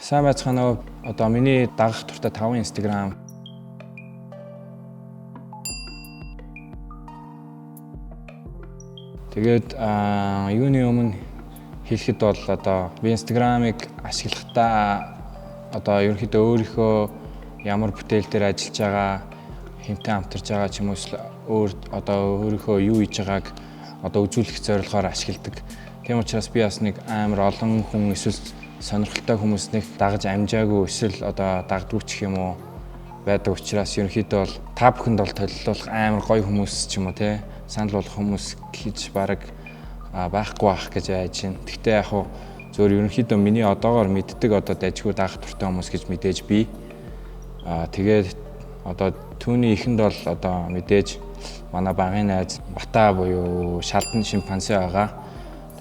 Сайн байцгаана уу. Одоо миний дагах туртай 5 Instagram. Тэгээд юуны өмнө хэлэхэд бол одоо би Instagram-ыг ашиглахдаа одоо ерөнхийдөө өөрийнхөө ямар бүтээл дээр ажиллаж байгаа, хинтээ хамтарч байгаа ч юм уу өөр одоо өөрийнхөө юу хийж байгааг одоо үзүүлэх зорилгоор ашигладаг. Тийм учраас би бас нэг амар олон хүн эсвэл сонирхолтой хүмүүснийх дагаж амжаагүй эсвэл одоо дагдгүй ч юм уу байдаг учраас ерөнхийдөө бол та бүхэнд бол толилуулах амар гоё хүмүүс ч юм уу те санал болгох хүмүүс гэж баг байхгүй байх гэж айж байна. Гэхдээ яг хуу зөвөр ерөнхийдөө миний одоогоор мэддэг одоо дайггүй дагах туртай хүмүүс гэж мэдээж би. Тэгээд одоо түүний ихэнд бол одоо мэдээж манай багын найз Бата буюу шалдан шимпанзе байгаа.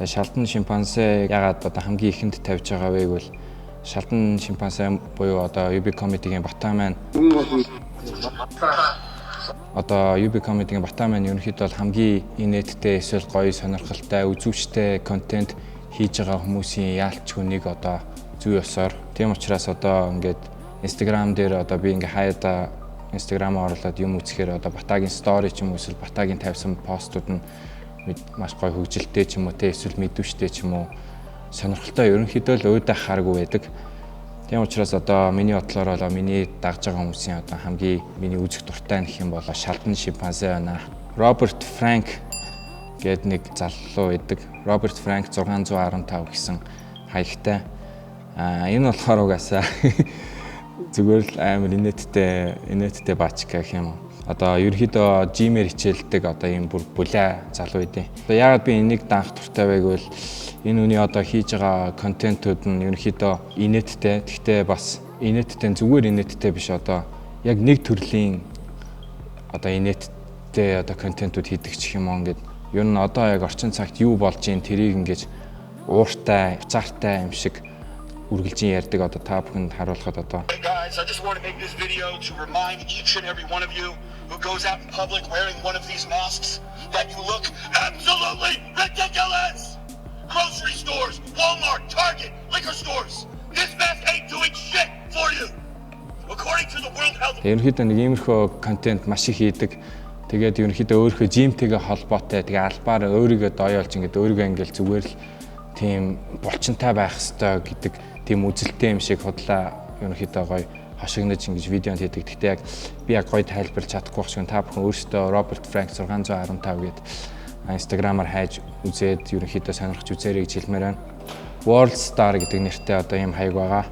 Тэгээд шалдан шимпанзе ягаад одоо хамгийн ихэнд тавьж байгаа вэ гэвэл шалдан шимпанзе буюу одоо UB Comedy-гийн Бата маань одоо UB Comedy-гийн Бата маань ерөнхийдөө бол хамгийн инээдтэй эсвэл гоё сонирхолтой үзүүштэй контент хийж байгаа хүмүүсийн яалчгүй нэг одоо зүй ёсоор. Тийм учраас одоо ингээд Instagram дээр одоо би ингээ хаяада Instagram-аа оруулаад юм үзэхээр одоо Батагийн story ч юм уу эсвэл Батагийн тавьсан постууд нь маш гоё хөгжилтэй ч юм уу те эсвэл мэдвэштэй ч юм уу сонирхолтой ерөнхийдөө л өөдөө хараагүй байдаг. Тийм учраас одоо миний бодлоор бол миний дагж байгаа хүмүүсийн одоо хамгийн миний үзэх дуртай нөх юм бол шалдан шимпанзе байна. Роберт Франк гэдэг нэг залуу байдаг. Роберт Франк 615 гэсэн хаягтай. Энэ болохоор угаасаа зүгээр л амар инээдтэй баачка гэх юм. Одоо ерөнхийдөө жимээр хичээлдэг одоо ийм бүр булаа залуу байдیں۔ Одоо яагаад би энийг даах дуртай вэ гэвэл энэ үний одоо хийж байгаа контентууд нь ерөнхийдөө инээдтэй. Гэхдээ бас инээдтэй зүгээр инээдтэй биш одоо яг нэг төрлийн одоо инээдтэй одоо контентууд хийдэг ч юм уу ингээд ер нь одоо яг орчин цагт юу болж ийн тэрийг ингэж ууртай, уцаартай юм шиг үргэлжин ярьдаг одоо та бүхэнд харуулхад одоо Guys, I just want to make this video to remind each and every one of you who goes out in public wearing one of these masks that you look absolutely ridiculous. Grocery stores, Walmart, Target, liquor stores. This mask ain't doing shit for you. According to the World Health ерөнхийдөө нэг иймэрхүү контент маш их хийдэг. Тэгээд ерөнхийдөө өөрийнхөө жимтэйгээ холбоотой тэгээ албаар өөрийгөө доёолж ингээд өөрийгөө ингээл зүгээр л тийм булчинтай байх хэвээр гэдэг тийм үзэлтэй юм шиг худлаа ерөнхийдөө гоё хошигнож ингэж видеонд хийдэг. Гэхдээ яг би яг гоё тайлбарлаж чадахгүй байх шиг та бүхэн өөрсдөө Роберт Франк 615 гэдэг Instagram-аар хайж үзээд ерөнхийдөө сонирхож үзээрэй гэж хэлмээр байна. World Star гэдэг нэртэй одоо ийм хаяг байгаа.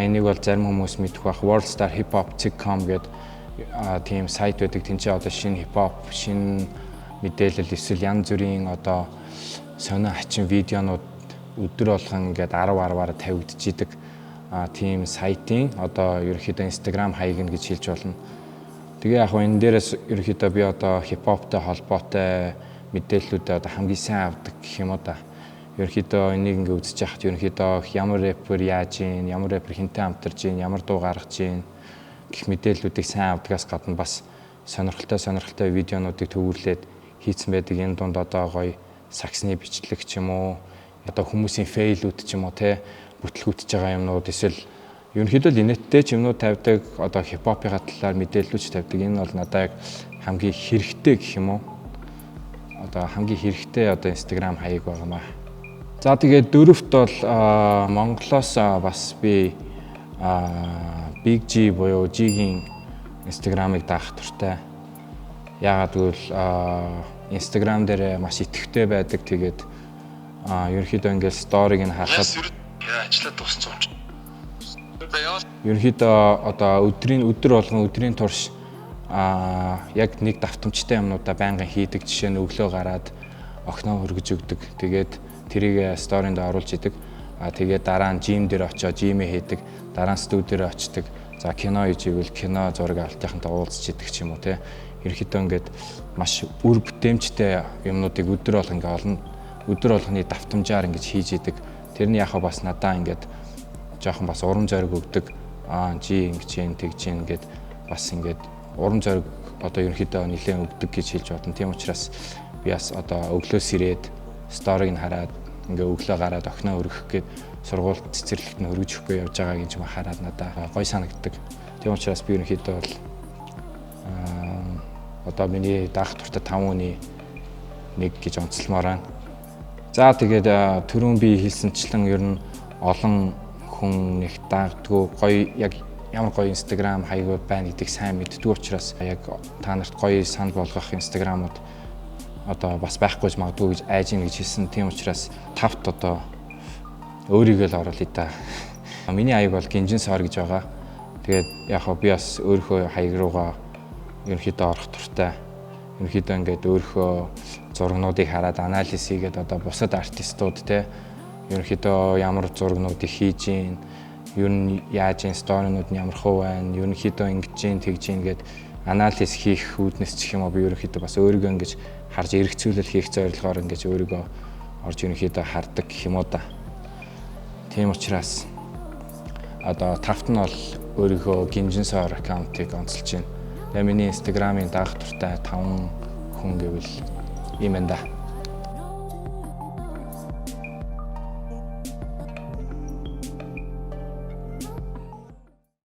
Энийг бол зарим хүмүүс мэдэх байх. World Star Hip Hop.com гэдэг тийм сайт байдаг. Тэнцээ одоо шинэ хип хоп, шинэ мэдээлэл эсвэл янз бүрийн одоо сонио хачин видеонууд өдөр болгон ингээд 10-10-аар тавигдж идэг тийм сайтын одоо ерөнхийдөө Instagram хаяг нь гэж хэлж болно. Тэгээ яг энэ дээрээс ерөнхийдөө би одоо хип хоптой холбоотой мэдээллүүдээ одоо хамгийн сайн авдаг гэх юм уу да. Ерөнхийдөө энийг ингээд үзэж яхад ерөнхийдөө ямар рэпер яаж ийн, ямар рэпер хинтээ хамтарч ийн, ямар дуу гаргаж ийн гэх мэдээллүүдийг сайн авдагаас гадна бас сонирхолтой видеонуудыг төвөрлээд хийцэн байдаг. Энэ дунд одоо гоё саксны бичлэг ч юм уу одоо хүмүүсийн фейлүүд ч юм уу те бүтлгүүтж байгаа юмнууд эсвэл ерөнхийдөө инээдтэй ч юмнууд тавьдаг одоо хипхопын талаар мэдээллүүч тавьдаг. Энэ бол надад яг хамгийн хэрэгтэй гэх юм уу одоо хамгийн хэрэгтэй одоо Instagram хаяг байгаамаа. За тэгээд дөрөвт бол Монголоос бас би Big G буюу G-ийн Instagram-ыг даах туртай. Яагаад гэвэл Instagram дээр маш идэвхтэй байдаг. Тэгээд ерөнхийдөө ингээл сториг нь харахад ажиллаад дууссан юм. ерөнхийдөө одоо өдөр болгон өдрийн турш яг нэг давтамжтай юмнуудаа байнгын хийдэг. Жишээ нь өглөө гараад охиноо хөргөж өгдөг. Тэгээд тэрийг сторинд оруулж идэг. Тэгээд дараа нь жим дээр очиод жимээ хийдэг. Дараа нь студи дээр очдог. За кино хийж ивэл кино зураг алтайхантай уулзч идэг ч юм уу те. Ерөнхийдөө ингээд маш үр бүтээмжтэй юмнуудыг өдөр болгон ингээд олон өдөр болгоны давтамжаар ингэж хийж идэг. Тэрний яхаа бас надаа ингээд жоохон бас урам зориг өгдөг. Чи ингэж юм тэгж юм ингээд бас ингээд урам зориг одоо ерөнхийдөө нэлээд өгдөг гэж хэлж бодно. Тийм учраас би бас одоо өглөөс ирээд сториг нь хараад ингээ өглөө гараад охиноо өргөх гээд сургуульд цэцэрлэгт нь өргөжөхгүй явж байгааг юм хараад надад гоё санагддаг. Тийм учраас би ерөнхийдөө бол одоо миний даах туртаа 5 хүний нэг гэж онцлмоор байна. За тэгээд түрүүн би хэлсэнчлэн ер нь олон хүн нэг даагдгүй гоё яг ямар гоё Instagram хаягууд байна гэдгийг сайн мэддэг учраас яг та нарт гоё санал болгох Instagram-ууд одоо бас байхгүй магадгүй гэж айж ийн гэж хэлсэн. Тийм учраас тавт одоо өөрийгөө л оруулъя да. Миний хаяг бол Гинжин Соор гэж байгаа. Тэгээд яг би бас өөрийнхөө хаяг руугаа ерөнхийдөө орох туртай. Ерөнхийдөө ингээд өөрийнхөө зургнуудыг хараад анализ хийгээд одоо бусад артистууд те ерөнхийдөө ямар зургнуудыг хийж ийн, ер нь яаж ийн, сторинууд нь ямар хөө байна, ерөнхийдөө ингэж ийн, тэгж ийн гэд анализ хийх үүднээс ч юм уу би ерөнхийдөө бас өөрийгөө ингэж харж эргцүүлэл хийх зорилгоор ингэж өөрийгөө орж ерөнхийдөө хардаг гэх юм уу да. Тийм учраас одоо тавт нь бол өөрийнхөө Гинжин Соор аккаунтыг онцолж байна. Тэгээ миний Instagram-ийн даах туртай 5 хүн гэвэл ийм байна да.